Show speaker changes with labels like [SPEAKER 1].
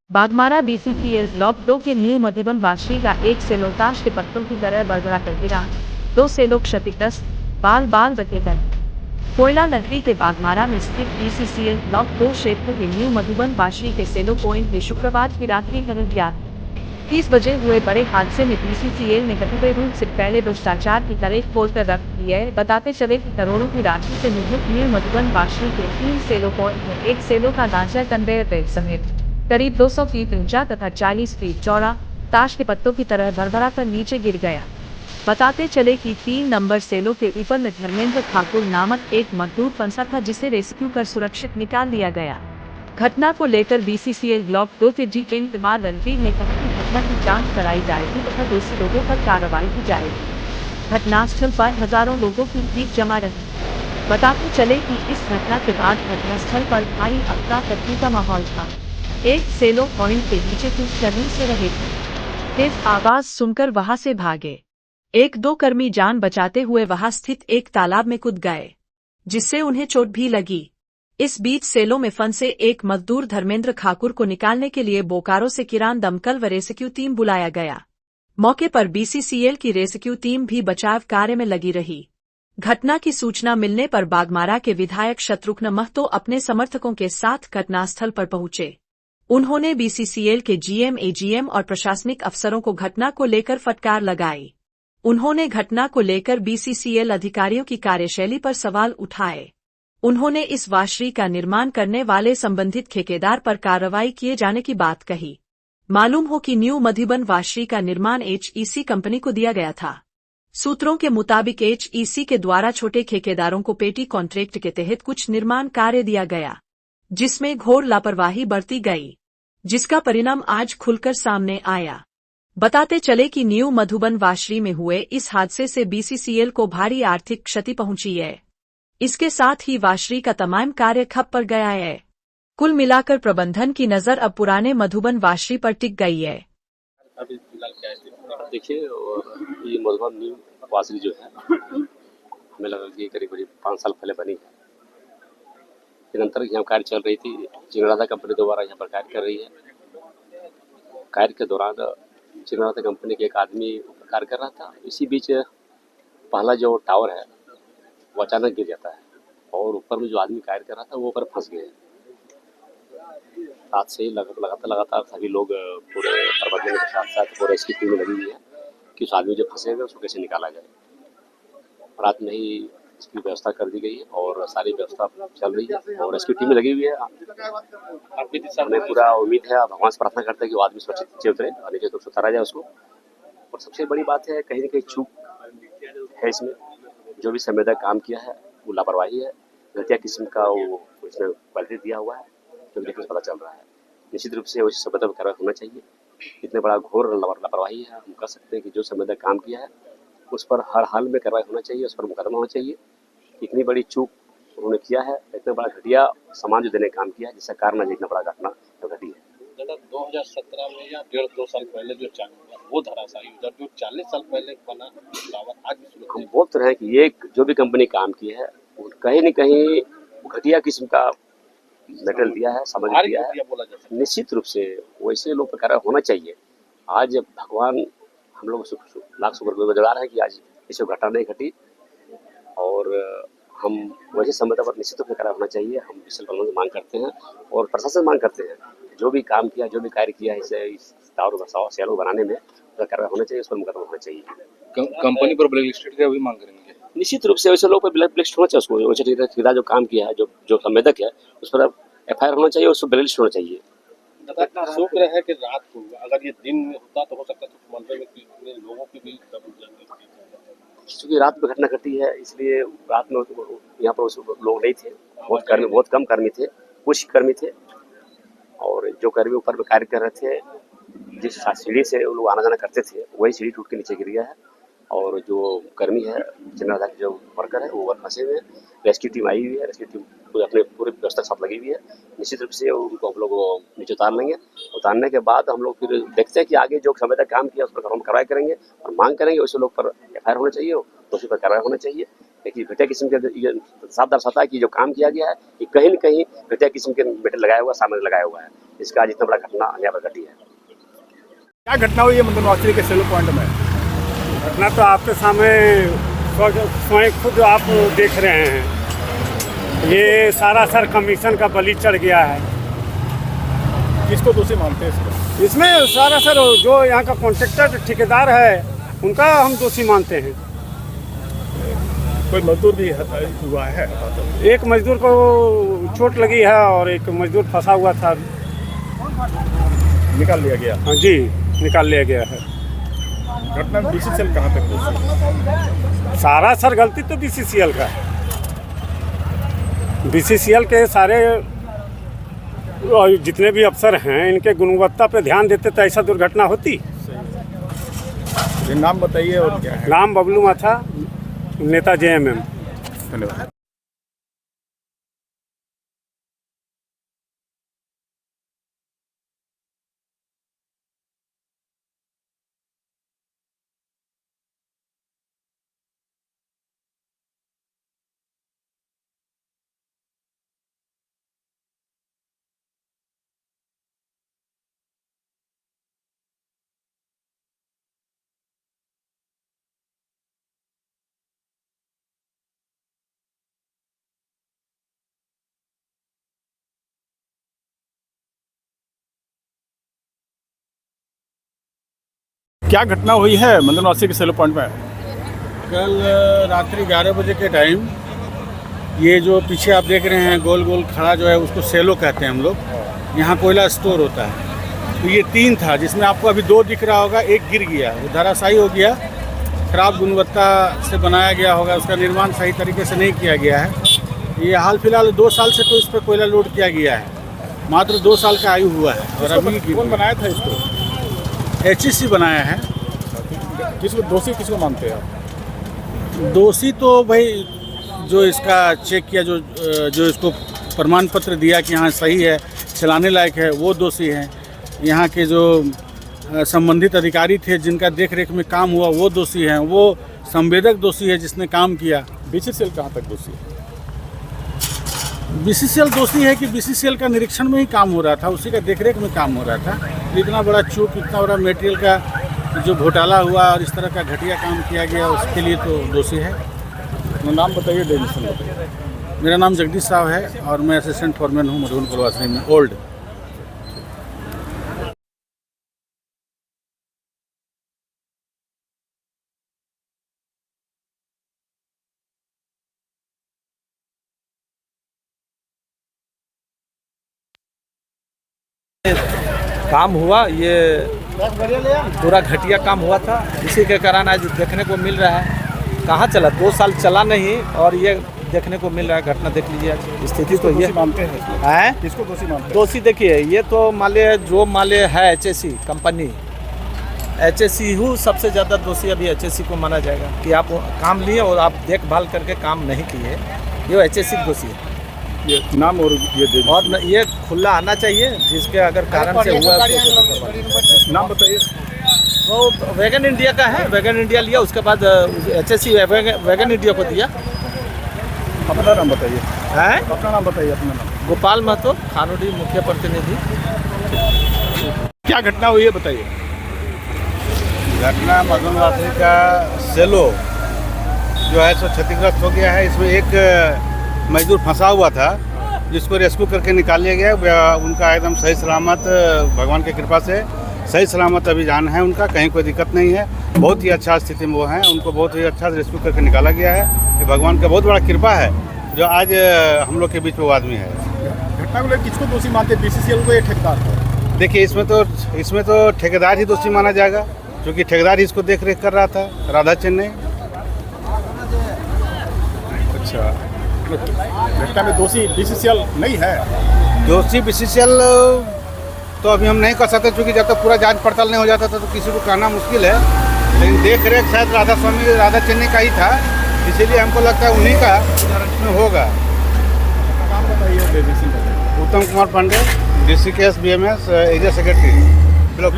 [SPEAKER 1] Baghmara BCCL block 2 के new Madhuban Vashi का एक सेलो ताश के पत्तों की तरह बड़बड़ा कर गिरा। 2 सेलो क्षतिग्रस्त, बाल बाल बचे गए। कोयला नगरी के बाघमारा में स्थित बीसीसीएल ब्लॉक 2 क्षेत्र के न्यू मधुबन वाशी के सेलो पॉइंट में शुक्रवार की रात्रि करीब 30 बजे हुए बड़े हादसे में बीसीसीएल ने कथित रूप से पहले भ्रष्टाचार की तारीख खोलकर रख दी है। बताते चले कि करोड़ों की राशि से निर्मित न्यू मधुबन वाशी के 3 सेलो पॉइंट में एक सेलो का ढांचा कन्वेयर बेल्ट समेत करीब 200 फीट ऊंचा तथा 40 फीट चौड़ा ताश के पत्तों की तरह भरभरा कर नीचे गिर गया। बताते चले कि 3 नंबर सेलो के ऊपर धर्मेंद्र ठाकुर नामक एक मजदूर फंसा था, जिसे रेस्क्यू कर सुरक्षित निकाल लिया गया। घटना को लेकर बीसीसीएल ब्लॉक 2 के जीएम कुमार रणवीर ने कहा कि घटना की जांच कराई जाएगी तथा दोषी लोगों पर कार्रवाई की जाएगी। घटनास्थल पर हजारों लोगों की भीड़ जमा रही। बताते चले कि इस घटना के बाद घटनास्थल पर भारी अफरा तफरी का माहौल था। एक सेलो पॉइंट के नीचे कुछ कर्मी से रहे थे। तेज आवाज सुनकर वहां से भागे। 1-2 कर्मी जान बचाते हुए वहां स्थित एक तालाब में कूद गए, जिससे उन्हें चोट भी लगी। इस बीच सेलो में फंसे एक मजदूर धर्मेंद्र ठाकुर को निकालने के लिए बोकारो से किरान दमकल व रेस्क्यू टीम बुलाया गया। मौके पर बीसीसीएल की रेस्क्यू टीम भी बचाव कार्य में लगी रही। घटना की सूचना मिलने पर बाघमारा के विधायक शत्रुघ्न महतो अपने समर्थकों के साथ घटनास्थल पर पहुंचे। उन्होंने बीसीसीएल के जीएम, एजीएम और प्रशासनिक अफसरों को घटना को लेकर फटकार लगाई। उन्होंने घटना को लेकर बीसीसीएल अधिकारियों की कार्यशैली पर सवाल उठाए। उन्होंने इस वाशरी का निर्माण करने वाले संबंधित ठेकेदार पर कार्रवाई किए जाने की बात कही। मालूम हो कि न्यू मधुबन वाशरी का निर्माण एचईसी कंपनी को दिया गया था। सूत्रों के मुताबिक एचईसी के द्वारा छोटे ठेकेदारों को पेटी कॉन्ट्रैक्ट के तहत कुछ निर्माण कार्य दिया गया, जिसमें घोर लापरवाही बरती गई, जिसका परिणाम आज खुलकर सामने आया। बताते चले कि न्यू मधुबन वाशरी में हुए इस हादसे से बीसीसीएल को भारी आर्थिक क्षति पहुंची है। इसके साथ ही वाशरी का तमाम कार्य ठप पड़ गया है। कुल मिलाकर प्रबंधन की नजर अब पुराने मधुबन वाशरी पर टिक गई है।
[SPEAKER 2] अभी फिलहाल क्या है देखिए, ये मधुबन न्यू वाशरी जो है, हमें लगा कि करीब 5 साल पहले बनी है। निरंतर यहाँ कार्य चल रही थी। चिंगराधा कंपनी दोबारा यहाँ पर कार्य कर रही है। कार्य के दौरान चिंगराधा कंपनी के एक आदमी कार्य कर रहा था। इसी बीच पहला जो टावर है वो अचानक गिर जाता है और ऊपर में जो आदमी कार्य कर रहा था वो ऊपर फंस गए। रात से ही लगातार सभी लोग पूरे प्रबंधन के साथ साथ पूरे इसकी टीम लगी हुई है कि उस आदमी जो फंसे हुए उसको कैसे निकाला जाए। रात में ही इसकी व्यवस्था कर दी गई है और सारी व्यवस्था चल रही है और इसकी टीम लगी हुई है। हमें पूरा उम्मीद है, भगवान से प्रार्थना करते हैं कि वो आदमी सुरक्षित नीचे उतरे और नीचे तो उतारा जाए उसको। और सबसे बड़ी बात है, कहीं ना कहीं चूक है इसमें। जो भी संवेदक काम किया है वो लापरवाही है, घटिया किस्म का वो इसमें क्वालिटी दिया हुआ है, जो देखने से पता चल रहा है। निश्चित रूप से उस संवेदक पर कार्रवाई होना चाहिए। इतने बड़ा घोर लापरवाही है, हम कह सकते हैं कि जो संवेदक काम किया है उस पर हर हाल में कार्रवाई होना चाहिए, उस पर मुकदमा होना चाहिए। इतनी बड़ी चूक उन्होंने किया है, इतना बड़ा घटिया सामान जो देने का काम किया है, जिसका कारण इतना बड़ा घटना घटी है। 2017 में या 1.5-2 साल पहले जो चालू हुआ वो धराशायी, उधर जो 40 साल पहले बना टावर आज भी हम बोलते रहे कि ये जो भी कंपनी काम की है वो कहीं न कहीं घटिया किस्म का मेटेरियल दिया है, सामग्री दिया है। निश्चित रूप से वैसे लोग पर कार्रवाई होना चाहिए। आज भगवान हम लोग लाख शुक्रगुजार हैं कि आज इसे घटना नहीं घटी और हम वैसे संबंध पर निश्चित रूप से कार्रवाई होना चाहिए। हम इस से मांग करते हैं और प्रशासन मांग करते हैं, जो भी काम किया, जो भी कार्य किया है इस टावर सेलो बनाने में, उसका कार्रवाई होना चाहिए, उस पर मुकदमा होना चाहिए।
[SPEAKER 3] कंपनी पर ब्लैक लिस्टेड का भी मांग करेंगे।
[SPEAKER 2] निश्चित रूप से वैसे लोग पर ब्लैक लिस्ट होना चाहिए, उसको वैसे ठेकेदार जो काम किया है, जो संवेदक है, उस पर एफआईआर होना चाहिए, उस पर ब्लैक लिस्ट होना चाहिए।
[SPEAKER 3] शुक्र है कि रात को, अगर ये दिन में होता तो हो सकता तो मलबे में कितने लोगों की भी
[SPEAKER 2] क्योंकि रात में घटना घटी है, इसलिए रात में यहाँ पर लोग नहीं थे। बहुत कम कर्मी थे, कुछ कर्मी थे और जो कर्मी ऊपर में कार्य कर रहे थे, जिस सीढ़ी से वो लोग आना जाना करते थे, वही सीढ़ी टूट के नीचे गिर गया है और जो कर्मी है, चिंगराधा के जो वर्कर है, वो फंसे हुए हैं। रेस्क्यू टीम आई हुई है, रेस्क्यू टीम अपने पूरी व्यवस्था के साथ लगी हुई है। निश्चित रूप से उनको हम लोग नीचे उतार लेंगे। उतारने के बाद हम लोग फिर देखते हैं कि आगे जो समय तक काम किया उस पर हम कार्रवाई करेंगे और मांग करेंगे उस लोग पर एफआईआर होना चाहिए, दोषी पर कार्रवाई होना चाहिए। देखिए घटिया किस्म के ये साफ दर्शाता है कि जो काम किया गया है कि कहीं न कहीं घटिया किस्म के मेटेरियल लगाया हुआ, सामग्री लगाया हुआ है। इसका आज इतना बड़ा घटना यहाँ पर घटी है।
[SPEAKER 4] क्या घटना हुई है मंदनवासरी के सेलो पॉइंट में?
[SPEAKER 5] घटना तो आपके सामने स्वयं खुद आप देख रहे हैं। ये सारा सर कमीशन का बलि चढ़ गया है।
[SPEAKER 4] किसको दोषी मानते हैं इसको?
[SPEAKER 5] इसमें सारा सर जो यहाँ का कॉन्ट्रैक्टर ठेकेदार है उनका हम दोषी मानते हैं।
[SPEAKER 4] कोई मजदूर भी हुआ है?
[SPEAKER 5] एक मजदूर को चोट लगी है और एक मजदूर फंसा हुआ था।
[SPEAKER 4] निकाल लिया गया?
[SPEAKER 5] हाँ जी, निकाल लिया गया है।
[SPEAKER 4] घटना में बीसीसीएल कहाँ तक दोषी?
[SPEAKER 5] सारा सर गलती तो बीसीसीएल का है। बीसीसीएल के सारे जितने भी अफसर हैं इनके गुणवत्ता पे ध्यान देते तो ऐसा दुर्घटना होती।
[SPEAKER 4] ये नाम बताइए और क्या है?
[SPEAKER 5] नाम बबलू माथा, नेता जेएमएम।
[SPEAKER 4] धन्यवाद। क्या घटना हुई है मंदनवासरी के सेलो पॉइंट में?
[SPEAKER 6] कल रात्रि 11 बजे के टाइम ये जो पीछे आप देख रहे हैं गोल गोल खड़ा जो है उसको सेलो कहते हैं हम लोग। यहाँ कोयला स्टोर होता है। तो ये 3 था जिसमें आपको अभी 2 दिख रहा होगा, एक गिर गया, वो धराशायी हो गया। खराब गुणवत्ता से बनाया गया होगा, उसका निर्माण सही तरीके से नहीं किया गया है। ये हाल फिलहाल 2 साल से तो इस पर कोयला लोड किया गया है, मात्र 2 साल का आयु हुआ है। और अभी
[SPEAKER 4] कौन बनाया था इसको?
[SPEAKER 6] HEC बनाया है।
[SPEAKER 4] किसको दोषी किसको मानते हैं आप?
[SPEAKER 6] दोषी तो भाई जो इसका चेक किया, जो इसको प्रमाण पत्र दिया कि हाँ सही है, चलाने लायक है, वो दोषी है। यहाँ के जो संबंधित अधिकारी थे जिनका देख रेख में काम हुआ वो दोषी हैं। वो संवेदक दोषी है जिसने काम किया।
[SPEAKER 4] बीसीसीएल कहाँ तक दोषी है?
[SPEAKER 6] बीसीसीएल दोषी है कि बीसीसीएल का निरीक्षण में ही काम हो रहा था, उसी का देखरेख में काम हो रहा था। इतना बड़ा चूक, इतना बड़ा मटेरियल का जो घोटाला हुआ और इस तरह का घटिया काम किया गया, उसके लिए तो दोषी है।
[SPEAKER 4] अपना नाम बताइए, डेजिग्नेशन बताइए।
[SPEAKER 6] मेरा नाम जगदीश साहब है और मैं असिस्टेंट फॉरमैन हूँ मधुबन प्रवासी में ओल्ड।
[SPEAKER 7] काम हुआ, ये पूरा घटिया काम हुआ था, इसी के कारण आज देखने को मिल रहा है। कहाँ चला, 2 साल चला नहीं और ये देखने को मिल रहा है। घटना देख लीजिए आज, स्थिति तो ये
[SPEAKER 4] मानते हैं
[SPEAKER 7] है।
[SPEAKER 4] किसको दोषी मानते हैं?
[SPEAKER 7] दोषी देखिए, ये तो माले जो माले है HEC कंपनी, HEC ही सबसे ज़्यादा दोषी अभी HEC को माना जाएगा कि आप काम लिए और आप देखभाल करके काम नहीं किए, ये HEC दोषी है।
[SPEAKER 4] ये नाम और ये
[SPEAKER 7] और ये खुला आना चाहिए, जिसके अगर कारण से हुआ।
[SPEAKER 4] नाम बताइए।
[SPEAKER 7] वो वैगन इंडिया का है, वैगन इंडिया लिया, उसके बाद HEC वैगन इंडिया को दिया।
[SPEAKER 4] अपना नाम बताइए।
[SPEAKER 7] है
[SPEAKER 4] अपना नाम बताइए। अपना नाम।
[SPEAKER 7] गोपाल महतो, खानोडी मुख्य प्रतिनिधि।
[SPEAKER 4] क्या घटना हुई है बताइए।
[SPEAKER 6] घटना मधुबन का सेलो जो है सो क्षतिग्रस्त हो गया है। इसमें एक मजदूर फंसा हुआ था जिसको रेस्क्यू करके निकाल लिया गया। उनका एकदम सही सलामत, भगवान की कृपा से सही सलामत अभी जान है उनका, कहीं कोई दिक्कत नहीं है। बहुत ही अच्छा स्थिति में वो हैं, उनको बहुत ही अच्छा रेस्क्यू करके निकाला गया है। ये भगवान का बहुत बड़ा कृपा है जो आज हम लोग के बीच में वो आदमी है।
[SPEAKER 4] घटना को लेकर किसको दोषी मानते हैं, बीसीसीएल को या ठेकेदार को?
[SPEAKER 6] देखिए इसमें तो ठेकेदार ही दोषी माना जाएगा, क्योंकि ठेकेदार ही इसको देख रेख कर रहा था, राधा चेन्नई।
[SPEAKER 4] अच्छा, घटना में दोषी बीसीसीएल नहीं है?
[SPEAKER 6] दोषी बीसीसीएल तो अभी हम नहीं कर सकते, क्योंकि जब तक पूरा जांच पड़ताल नहीं हो जाता था तो किसी को कहना मुश्किल है। लेकिन देख रेख शायद राधा चेन्नई का ही था, इसीलिए हमको लगता है उन्हीं का में होगा।
[SPEAKER 4] नाम बताइए।
[SPEAKER 6] Uttam Kumar Pandey, DCKS BMS area secretary block.